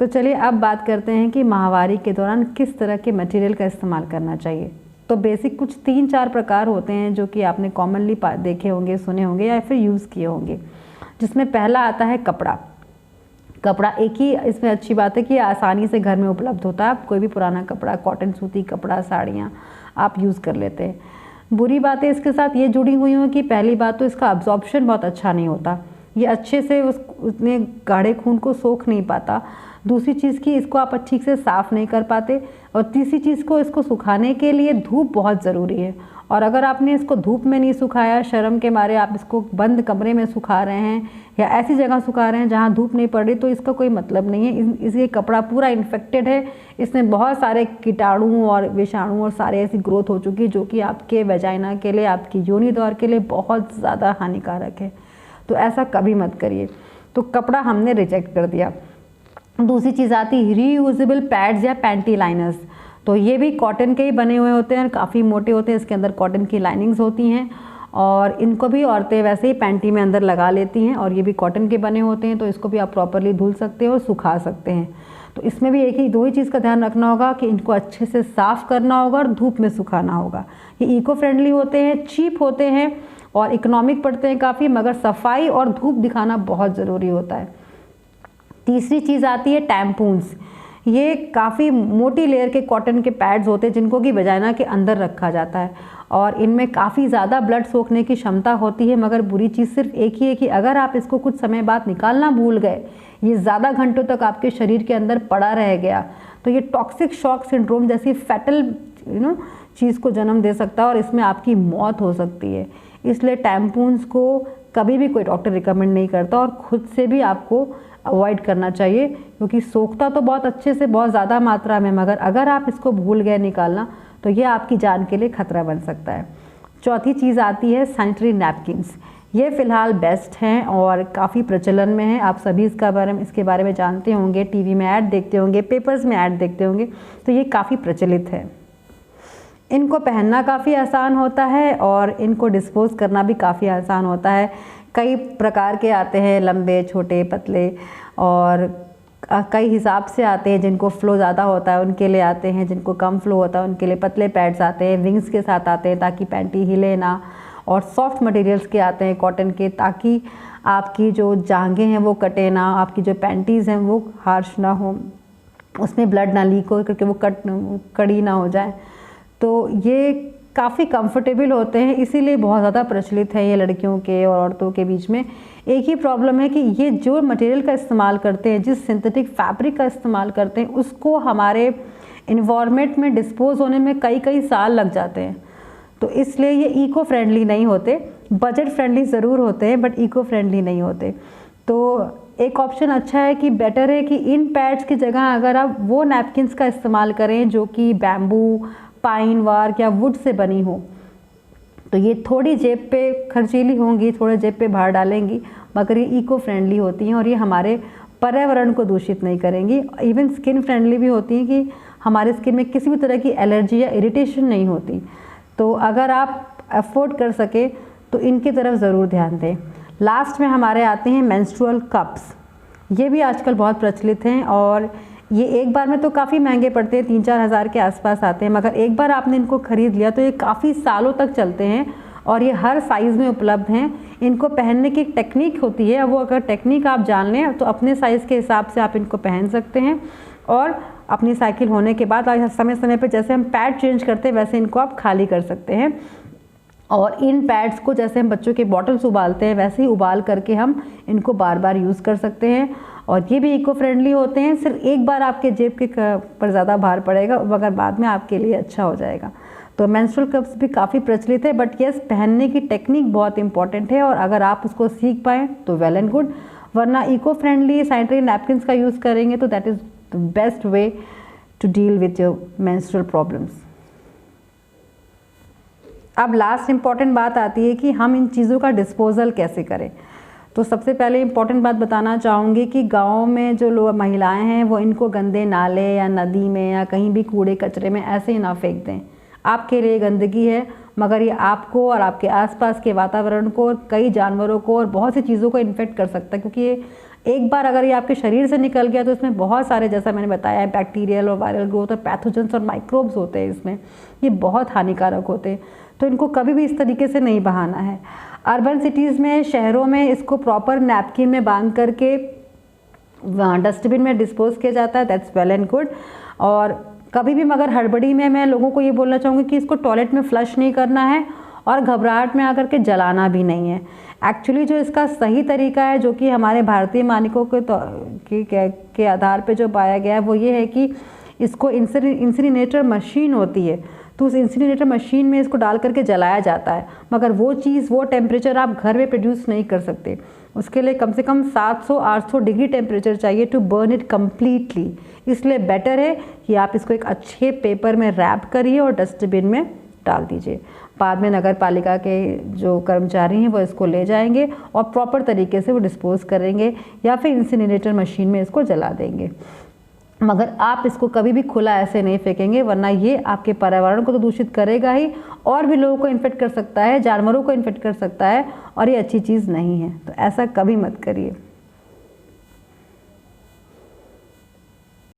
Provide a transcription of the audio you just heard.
तो चलिए अब बात करते हैं कि माहवारी के दौरान किस तरह के मटेरियल का इस्तेमाल करना चाहिए। तो बेसिक कुछ 3-4 प्रकार होते हैं जो कि आपने कॉमनली देखे होंगे, सुने होंगे या फिर यूज़ किए होंगे, जिसमें पहला आता है कपड़ा। कपड़ा एक ही इसमें अच्छी बात है कि आसानी से घर में उपलब्ध होता है। आप कोई भी पुराना कपड़ा, कॉटन, सूती कपड़ा, साड़ियाँ आप यूज़ कर लेते हैं। बुरी बातें इसके साथ ये जुड़ी हुई हैं कि पहली बात तो इसका अब्जॉर्प्शन बहुत अच्छा नहीं होता, ये अच्छे से उतने गाढ़े खून को सोख नहीं पाता। दूसरी चीज़ कि इसको आप ठीक से साफ़ नहीं कर पाते, और तीसरी चीज़ को इसको सुखाने के लिए धूप बहुत ज़रूरी है। और अगर आपने इसको धूप में नहीं सुखाया, शर्म के मारे आप इसको बंद कमरे में सुखा रहे हैं या ऐसी जगह सुखा रहे हैं जहाँ धूप नहीं पड़ रही, तो इसका कोई मतलब नहीं है। इसलिए कपड़ा पूरा इन्फेक्टेड है, इसमें बहुत सारे कीटाणु और विषाणु और सारे ऐसी ग्रोथ हो चुकी है जो कि आपके वेजाइना के लिए, आपकी योनि द्वार के लिए बहुत ज़्यादा हानिकारक है। तो ऐसा कभी मत करिए। तो कपड़ा हमने रिजेक्ट कर दिया। दूसरी चीज़ आती है रीयूजेबल पैड्स या पैंटी लाइनर्स। तो ये भी कॉटन के ही बने हुए होते हैं, काफ़ी मोटे होते हैं, इसके अंदर कॉटन की लाइनिंग्स होती हैं, और इनको भी औरतें वैसे ही पैंटी में अंदर लगा लेती हैं, और ये भी कॉटन के बने होते हैं। तो इसको भी आप प्रॉपरली धुल सकते हैं और सुखा सकते हैं। तो इसमें भी दो ही चीज़ का ध्यान रखना होगा कि इनको अच्छे से साफ़ करना होगा और धूप में सुखाना होगा। ये इको फ्रेंडली होते हैं, चीप होते हैं और इकोनॉमिक पड़ते हैं काफ़ी, मगर सफाई और धूप दिखाना बहुत ज़रूरी होता है। तीसरी चीज़ आती है टैम्पून्स। ये काफ़ी मोटी लेयर के कॉटन के पैड्स होते हैं जिनको कि वजाइना के अंदर रखा जाता है, और इनमें काफ़ी ज़्यादा ब्लड सोखने की क्षमता होती है। मगर बुरी चीज़ सिर्फ एक ही है कि अगर आप इसको कुछ समय बाद निकालना भूल गए, ये ज़्यादा घंटों तक आपके शरीर के अंदर पड़ा रह गया, तो ये टॉक्सिक शॉक सिंड्रोम जैसी फैटल चीज़ को जन्म दे सकता है और इसमें आपकी मौत हो सकती है। इसलिए टैम्पून्स को कभी भी कोई डॉक्टर रिकमेंड नहीं करता, और ख़ुद से भी आपको अवॉइड करना चाहिए, क्योंकि सोखता तो बहुत अच्छे से, बहुत ज़्यादा मात्रा में, मगर अगर आप इसको भूल गए निकालना तो ये आपकी जान के लिए खतरा बन सकता है। चौथी चीज़ आती है सैनिटरी नैपकिन्स। ये फ़िलहाल बेस्ट हैं और काफ़ी प्रचलन में है। आप सभी इसके बारे में जानते होंगे, टीवी में ऐड देखते होंगे, पेपर्स में ऐड देखते होंगे, तो ये काफ़ी प्रचलित है। इनको पहनना काफ़ी आसान होता है और इनको डिस्पोज़ करना भी काफ़ी आसान होता है। कई प्रकार के आते हैं, लंबे, छोटे, पतले, और कई हिसाब से आते हैं। जिनको फ़्लो ज़्यादा होता है उनके लिए आते हैं, जिनको कम फ़्लो होता है उनके लिए पतले पैड्स आते हैं, विंग्स के साथ आते हैं ताकि पैंटी हिले ना, और सॉफ्ट मटेरियल्स के आते हैं कॉटन के, ताकि आपकी जो जांघें हैं वो कटे ना, आपकी जो पैंटीज़ हैं वो हार्श ना हो, उसमें ब्लड ना लीक हो करके वो कड़ी ना हो जाए। तो ये काफ़ी कंफर्टेबल होते हैं, इसीलिए बहुत ज़्यादा प्रचलित है ये लड़कियों के और औरतों के बीच में। एक ही प्रॉब्लम है कि ये जो मटेरियल का इस्तेमाल करते हैं, जिस सिंथेटिक फैब्रिक का इस्तेमाल करते हैं, उसको हमारे इन्वायरमेंट में डिस्पोज होने में कई साल लग जाते हैं। तो इसलिए ये इको फ्रेंडली नहीं होते। बजट फ्रेंडली ज़रूर होते हैं बट इको फ्रेंडली नहीं होते। तो एक ऑप्शन अच्छा है कि बेटर है कि इन पैड्स की जगह अगर आप वो नैपकिन्स का इस्तेमाल करें जो कि बैम्बू, पाइन, वार्क या वुड से बनी हो, तो ये थोड़ी जेब पे खर्चीली होंगी, थोड़े जेब पे भार डालेंगी, मगर ये इको फ्रेंडली होती हैं और ये हमारे पर्यावरण को दूषित नहीं करेंगी। इवन स्किन फ्रेंडली भी होती हैं कि हमारे स्किन में किसी भी तरह की एलर्जी या इरिटेशन नहीं होती। तो अगर आप अफोर्ड कर सके तो इनकी तरफ ज़रूर ध्यान दें। लास्ट में हमारे आते हैं मेंस्ट्रुअल कप्स। ये भी आजकल बहुत प्रचलित हैं और ये एक बार में तो काफ़ी महंगे पड़ते हैं, 3-4 हज़ार के आसपास आते हैं, मगर एक बार आपने इनको ख़रीद लिया तो ये काफ़ी सालों तक चलते हैं और ये हर साइज़ में उपलब्ध हैं। इनको पहनने की एक टेक्निक होती है, वो अगर टेक्निक आप जान लें तो अपने साइज़ के हिसाब से आप इनको पहन सकते हैं, और अपनी साइकिल होने के बाद समय समय पर जैसे हम पैड चेंज करते हैं वैसे इनको आप खाली कर सकते हैं। और इन पैड्स को जैसे हम बच्चों के बॉटल्स उबालते हैं वैसे ही उबाल करके हम इनको बार बार यूज़ कर सकते हैं, और ये भी इको फ्रेंडली होते हैं। सिर्फ एक बार आपके जेब के पर ज़्यादा भार पड़ेगा मगर बाद में आपके लिए अच्छा हो जाएगा। तो मेंस्ट्रुअल कप्स भी काफ़ी प्रचलित है, बट यस, पहनने की टेक्निक बहुत इंपॉर्टेंट है और अगर आप उसको सीख पाएँ तो वेल एंड गुड, वरना इको फ्रेंडली सैनिटरी नैपकिन्स का यूज़ करेंगे तो that is the best way to deal with your menstrual problems. अब लास्ट इम्पॉर्टेंट बात आती है कि हम इन चीज़ों का डिस्पोज़ल कैसे करें। तो सबसे पहले इम्पॉर्टेंट बात बताना चाहूँगी कि गाँव में जो लोग महिलाएं हैं वो इनको गंदे नाले या नदी में या कहीं भी कूड़े कचरे में ऐसे ही ना फेंक दें। आपके लिए गंदगी है मगर ये आपको और आपके आसपास के वातावरण को और कई जानवरों को और बहुत सी चीज़ों को इन्फेक्ट कर सकता है, क्योंकि ये एक बार अगर ये आपके शरीर से निकल गया तो इसमें बहुत सारे, जैसा मैंने बताया है, बैक्टीरियल और वायरल ग्रोथ और पैथोजेंस और माइक्रोब्स होते हैं इसमें, ये बहुत हानिकारक होते हैं। तो इनको कभी भी इस तरीके से नहीं बहाना है। अर्बन सिटीज़ में, शहरों में इसको प्रॉपर नैपकिन में बांध करके डस्टबिन में डिस्पोज किया जाता है, दैट्स वेल एंड गुड। और कभी भी मगर हड़बड़ी में मैं लोगों को ये बोलना चाहूँगी कि इसको टॉयलेट में फ्लश नहीं करना है और घबराहट में आकर के जलाना भी नहीं है। एक्चुअली जो इसका सही तरीका है, जो कि हमारे भारतीय मानकों के आधार पे जो पाया गया है, वो ये है कि इसको इंसिनरेटर मशीन होती है, तो उस इंसिनरेटर मशीन में इसको डाल करके जलाया जाता है। मगर वो चीज़, वो टेम्परेचर आप घर में प्रोड्यूस नहीं कर सकते। उसके लिए कम से कम 700-800 डिग्री टेम्परेचर चाहिए टू बर्न इट कम्प्लीटली। इसलिए बेटर है कि आप इसको एक अच्छे पेपर में रैप करिए और डस्टबिन में डाल दीजिए। बाद में नगर पालिका के जो कर्मचारी हैं वो इसको ले जाएंगे और प्रॉपर तरीके से वो डिस्पोज करेंगे या फिर इंसिनरेटर मशीन में इसको जला देंगे। मगर आप इसको कभी भी खुला ऐसे नहीं फेंकेंगे, वरना ये आपके पर्यावरण को तो दूषित करेगा ही, और भी लोगों को इन्फेक्ट कर सकता है, जानवरों को इन्फेक्ट कर सकता है, और ये अच्छी चीज़ नहीं है। तो ऐसा कभी मत करिए।